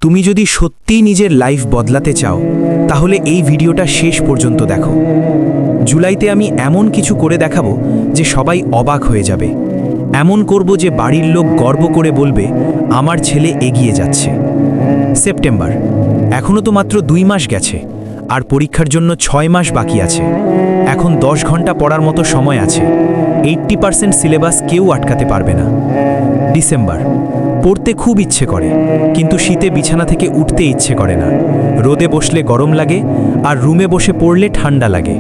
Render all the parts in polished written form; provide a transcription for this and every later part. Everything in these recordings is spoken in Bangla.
তুমি যদি সত্যিই নিজের লাইফ বদলাতে চাও তাহলে এই ভিডিওটা শেষ পর্যন্ত দেখো। জুলাইতে আমি এমন কিছু করে দেখাবো যে সবাই অবাক হয়ে যাবে। এমন করব যে বাড়ির লোক গর্ব করে বলবে আমার ছেলে এগিয়ে যাচ্ছে। সেপ্টেম্বর, এখনও তো মাত্র 2 মাস গেছে, আর পরীক্ষার জন্য 6 মাস বাকি আছে। এখন 10 ঘন্টা পড়ার মতো সময় আছে। 80% সিলেবাস কেউ আটকাতে পারবে না। ডিসেম্বর, পড়তে খুব ইচ্ছে করে, কিন্তু শীতে বিছানা থেকে উঠতে ইচ্ছে করে না। রোদে বসলে গরম লাগে, আর রুমে বসে পড়লে ঠান্ডা লাগে।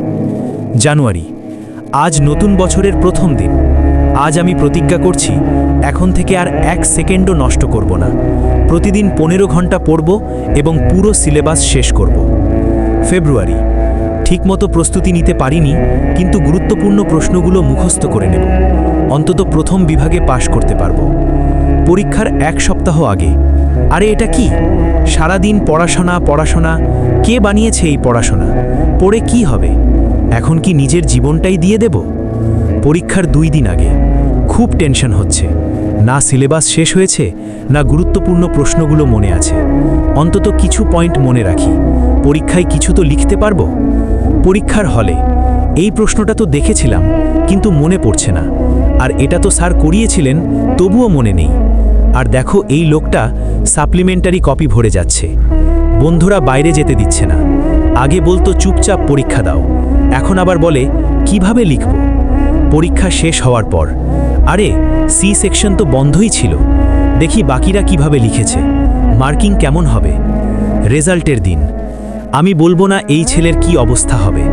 জানুয়ারি, আজ নতুন বছরের প্রথম দিন। আজ আমি প্রতিজ্ঞা করছি, এখন থেকে আর 1 সেকেন্ডও নষ্ট করব না। প্রতিদিন 15 ঘন্টা পড়ব এবং পুরো সিলেবাস শেষ করব। ফেব্রুয়ারি, ঠিকমতো প্রস্তুতি নিতে পারিনি, কিন্তু গুরুত্বপূর্ণ প্রশ্নগুলো মুখস্থ করে নেব। অন্তত প্রথম বিভাগে পাশ করতে পারব। পরীক্ষার 1 সপ্তাহ আগে, আরে এটা কি? সারাদিন পড়াশোনা পড়াশোনা। কে বানিয়েছে এই পড়াশোনা? পড়ে কি হবে? এখন কি নিজের জীবনটাই দিয়ে দেব? পরীক্ষার 2 দিন আগে, খুব টেনশন হচ্ছে। না সিলেবাস শেষ হয়েছে, না গুরুত্বপূর্ণ প্রশ্নগুলো মনে আছে। অন্তত কিছু পয়েন্ট মনে রাখি, পরীক্ষায় কিছু তো লিখতে পারবো। পরীক্ষার হলে, এই প্রশ্নটা তো দেখেছিলাম, কিন্তু মনে পড়ছে না। আর এটা তো স্যার করিয়েছিলেন, তবুও মনে নেই। আর দেখো, এই লোকটা সাপ্লিমেন্টারি কপি ভরে যাচ্ছে। বন্ধুরা বাইরে যেতে দিচ্ছে না। আগে বলতো চুপচাপ পরীক্ষা দাও, এখন আবার বলে কিভাবে লিখব। পরীক্ষা শেষ হওয়ার পর, আরে সি সেকশন তো বন্ধই ছিল। দেখি বাকিরা কিভাবে লিখেছে, মার্কিং কেমন হবে। রেজাল্টের দিন, আমি বলবো না এই ছেলের কি অবস্থা হবে।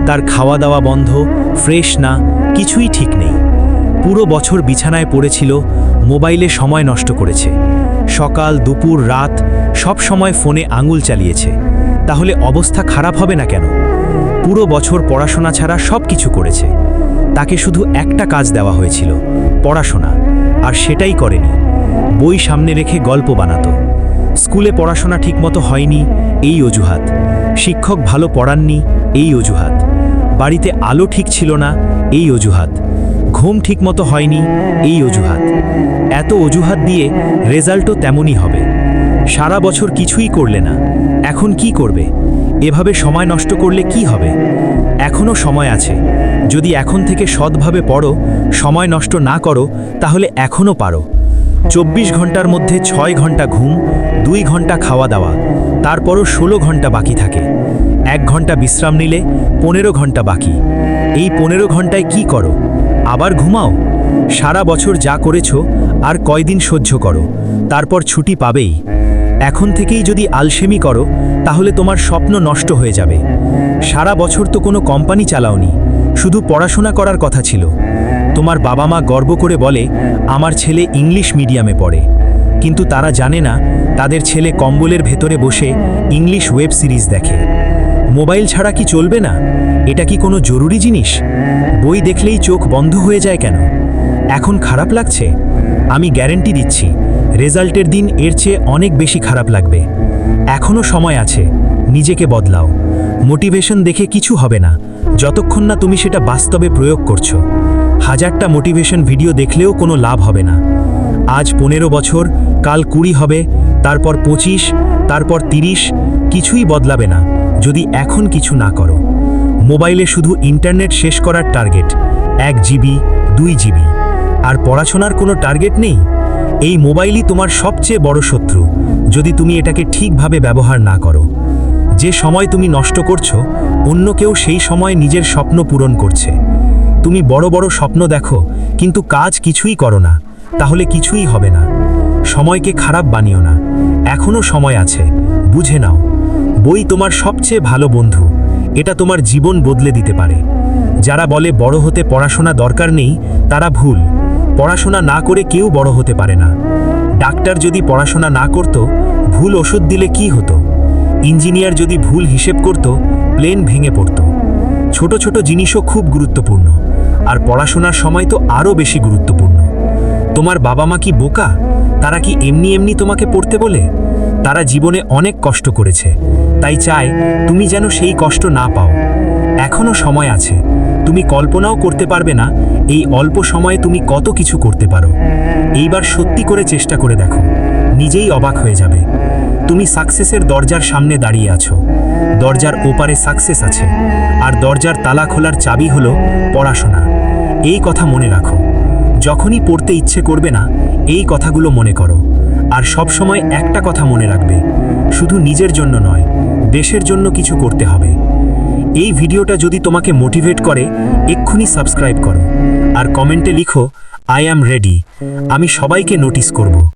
তার খাওয়া দাওয়া বন্ধ, ফ্রেশ না, কিছুই ঠিক নেই। পুরো বছর বিছানায় পড়েছিল, মোবাইলে সময় নষ্ট করেছে। সকাল দুপুর রাত সব সময় ফোনে আঙুল চালিয়েছে। তাহলে অবস্থা খারাপ হবে না কেন? পুরো বছর পড়াশোনা ছাড়া সব কিছু করেছে। তাকে শুধু একটা কাজ দেওয়া হয়েছিল, পড়াশোনা, আর সেটাই করেনি। বই সামনে রেখে গল্প বানাতো। স্কুলে পড়াশোনা ঠিকমতো হয়নি, এই অজুহাত। শিক্ষক ভালো পড়াননি, এই অজুহাত। বাড়িতে আলো ঠিক ছিল না, এই অজুহাত। ঘুম ঠিকমতো হয়নি, এই অজুহাত। এত অজুহাত দিয়ে রেজাল্টও তেমনই হবে। সারা বছর কিছুই করলে না, এখন কি করবে? এভাবে সময় নষ্ট করলে কি হবে? এখনও সময় আছে। যদি এখন থেকে সৎভাবে পড়ো, সময় নষ্ট না করো, তাহলে এখনও পারো। 24 ঘন্টার মধ্যে 6 ঘন্টা ঘুম, 2 ঘন্টা খাওয়া দাওয়া, তারপরও 16 ঘন্টা বাকি থাকে। 1 ঘন্টা বিশ্রাম নিলে 15 ঘন্টা বাকি। এই 15 ঘন্টায় কি করো? আবার ঘুমাও? সারা বছর যা করেছো আর কয়দিন সহ্য করো, তারপর ছুটি পাবেই। এখন থেকেই যদি আলসেমি করো, তাহলে তোমার স্বপ্ন নষ্ট হয়ে যাবে। সারা বছর তো কোনো কোম্পানি চালাওনি, শুধু পড়াশোনা করার কথা ছিল। তোমার বাবা মা গর্ব করে বলে আমার ছেলে ইংলিশ মিডিয়ামে পড়ে, কিন্তু তারা জানে না তাদের ছেলে কম্বলের ভেতরে বসে ইংলিশ ওয়েব সিরিজ দেখে। মোবাইল ছাড়া কি চলবে না? এটা কি কোনো জরুরি জিনিস? বই দেখলেই চোখ বন্ধ হয়ে যায় কেন? এখন খারাপ লাগছে? আমি গ্যারেন্টি দিচ্ছি, রেজাল্টের দিন এর চেয়ে অনেক বেশি খারাপ লাগবে। এখনও সময় আছে, নিজেকে বদলাও। মোটিভেশন দেখে কিছু হবে না, যতক্ষণ না তুমি সেটা বাস্তবে প্রয়োগ করছো। 1000টা মোটিভেশন ভিডিও দেখলেও কোনো লাভ হবে না। আজ 15 বছর, কাল 20 হবে, তারপর 25, তারপর 30। কিছুই বদলাবে না যদি এখন কিছু না করো। মোবাইলে শুধু ইন্টারনেট শেষ করার টার্গেট 1 জিবি, 2 জিবি। আর পড়াশোনার কোনো টার্গেট নেই। এই মোবাইলই তোমার সবচেয়ে বড় শত্রু, যদি তুমি এটাকে ঠিকভাবে ব্যবহার না করো। যে সময় তুমি নষ্ট করছো, অন্য কেউ সেই সময় নিজের স্বপ্ন পূরণ করছে। তুমি বড় বড় স্বপ্ন দেখো, কিন্তু কাজ কিছুই করো না, তাহলে কিছুই হবে না। সময়কে খারাপ বানিও না, এখনও সময় আছে, বুঝে নাও। বই তোমার সবচেয়ে ভালো বন্ধু, এটা তোমার জীবন বদলে দিতে পারে। যারা বলে বড় হতে পড়াশোনা দরকার নেই, তারা ভুল। পড়াশোনা না করে কেউ বড় হতে পারে না। ডাক্তার যদি পড়াশোনা না করত, ভুল ওষুধ দিলে কি হতো? ইঞ্জিনিয়ার যদি ভুল হিসেব করত, প্লেন ভেঙে পড়ত। ছোট ছোট জিনিসও খুব গুরুত্বপূর্ণ, আর পড়াশোনার সময় তো আরও বেশি গুরুত্বপূর্ণ। তোমার বাবা মা কি বোকা? তারা কি এমনি এমনি তোমাকে পড়তে বলে? তারা জীবনে অনেক কষ্ট করেছে, তাই চায় তুমি যেন সেই কষ্ট না পাও। এখনও সময় আছে, তুমি কল্পনাও করতে পারবে না এই অল্প সময়ে তুমি কত কিছু করতে পারো। এইবার সত্যি করে চেষ্টা করে দেখো, নিজেই অবাক হয়ে যাবে। তুমি সাকসেসের দরজার সামনে দাঁড়িয়ে আছো। দরজার ওপারে সাকসেস আছে, আর দরজার তালা খোলার চাবি হলো পড়াশোনা। এই কথা মনে রাখো। যখনই পড়তে ইচ্ছে করবে না, এই কথাগুলো মনে করো। আর সব সময় একটা কথা মনে রাখবে, শুধু নিজের জন্য নয়, দেশের জন্য কিছু করতে হবে। এই ভিডিওটা যদি তোমাকে মোটিভেট করে, এক্ষুনি সাবস্ক্রাইব করো আর কমেন্টে লিখো, আই অ্যাম রেডি। আমি সবাইকে নোটিস করব।